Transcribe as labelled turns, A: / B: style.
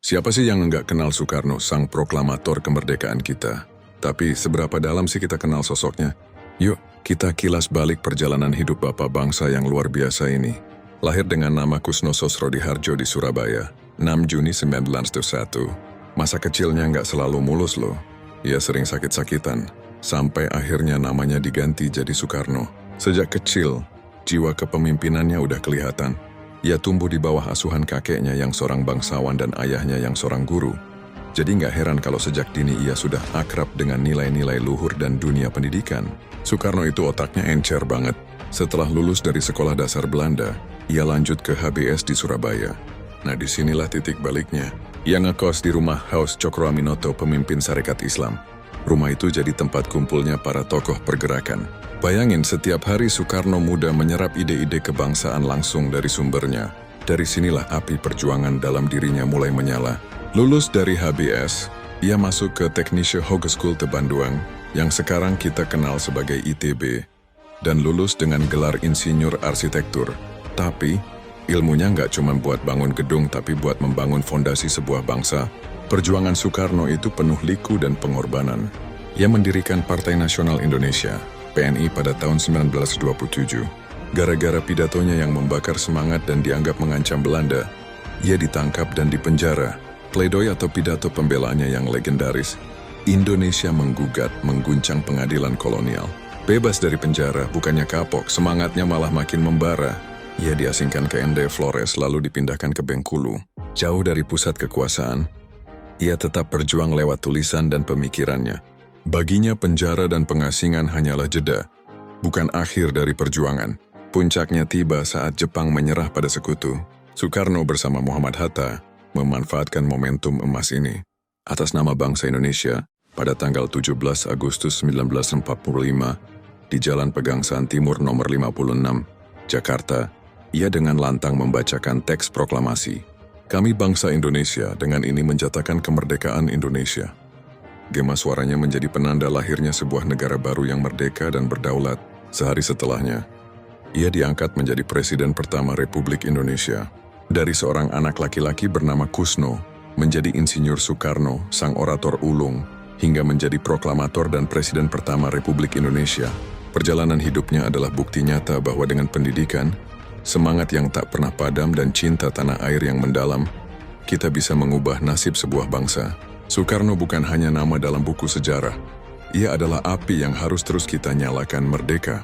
A: Siapa sih yang nggak kenal Soekarno, sang proklamator kemerdekaan kita? Tapi seberapa dalam sih kita kenal sosoknya? Yuk, kita kilas balik perjalanan hidup bapak bangsa yang luar biasa ini. Lahir dengan nama Kusno Sosrodihardjo di Surabaya, 6 Juni 1901. Masa kecilnya nggak selalu mulus loh. Ia sering sakit-sakitan, sampai akhirnya namanya diganti jadi Soekarno. Sejak kecil, jiwa kepemimpinannya udah kelihatan. Ia tumbuh di bawah asuhan kakeknya yang seorang bangsawan dan ayahnya yang seorang guru. Jadi nggak heran kalau sejak dini ia sudah akrab dengan nilai-nilai luhur dan dunia pendidikan. Soekarno itu otaknya encer banget. Setelah lulus dari sekolah dasar Belanda, ia lanjut ke HBS di Surabaya. Nah, disinilah titik baliknya. Ia ngekos di rumah Haus Cokro Aminoto, pemimpin Sarekat Islam. Rumah itu jadi tempat kumpulnya para tokoh pergerakan. Bayangin, setiap hari Soekarno muda menyerap ide-ide kebangsaan langsung dari sumbernya. Dari sinilah api perjuangan dalam dirinya mulai menyala. Lulus dari HBS, ia masuk ke Technische Hogeschool te Banduang, yang sekarang kita kenal sebagai ITB, dan lulus dengan gelar insinyur arsitektur. Tapi, ilmunya nggak cuma buat bangun gedung, tapi buat membangun fondasi sebuah bangsa. Perjuangan Soekarno itu penuh liku dan pengorbanan. Ia mendirikan Partai Nasional Indonesia, PNI, pada tahun 1927. Gara-gara pidatonya yang membakar semangat dan dianggap mengancam Belanda, ia ditangkap dan dipenjara. Pledoi atau pidato pembelaannya yang legendaris, Indonesia menggugat, mengguncang pengadilan kolonial. Bebas dari penjara, bukannya kapok, semangatnya malah makin membara. Ia diasingkan ke ND Flores lalu dipindahkan ke Bengkulu. Jauh dari pusat kekuasaan, ia tetap berjuang lewat tulisan dan pemikirannya. Baginya penjara dan pengasingan hanyalah jeda, bukan akhir dari perjuangan. Puncaknya tiba saat Jepang menyerah pada sekutu. Soekarno bersama Muhammad Hatta memanfaatkan momentum emas ini. Atas nama bangsa Indonesia, pada tanggal 17 Agustus 1945, di Jalan Pegangsaan Timur nomor 56, Jakarta, ia dengan lantang membacakan teks proklamasi. Kami bangsa Indonesia, dengan ini menjatakan kemerdekaan Indonesia. Gema suaranya menjadi penanda lahirnya sebuah negara baru yang merdeka dan berdaulat. Sehari setelahnya, ia diangkat menjadi Presiden pertama Republik Indonesia. Dari seorang anak laki-laki bernama Kusno, menjadi Insinyur Soekarno, sang orator ulung, hingga menjadi proklamator dan Presiden pertama Republik Indonesia. Perjalanan hidupnya adalah bukti nyata bahwa dengan pendidikan, semangat yang tak pernah padam dan cinta tanah air yang mendalam, kita bisa mengubah nasib sebuah bangsa. Soekarno bukan hanya nama dalam buku sejarah. Ia adalah api yang harus terus kita nyalakan. Merdeka!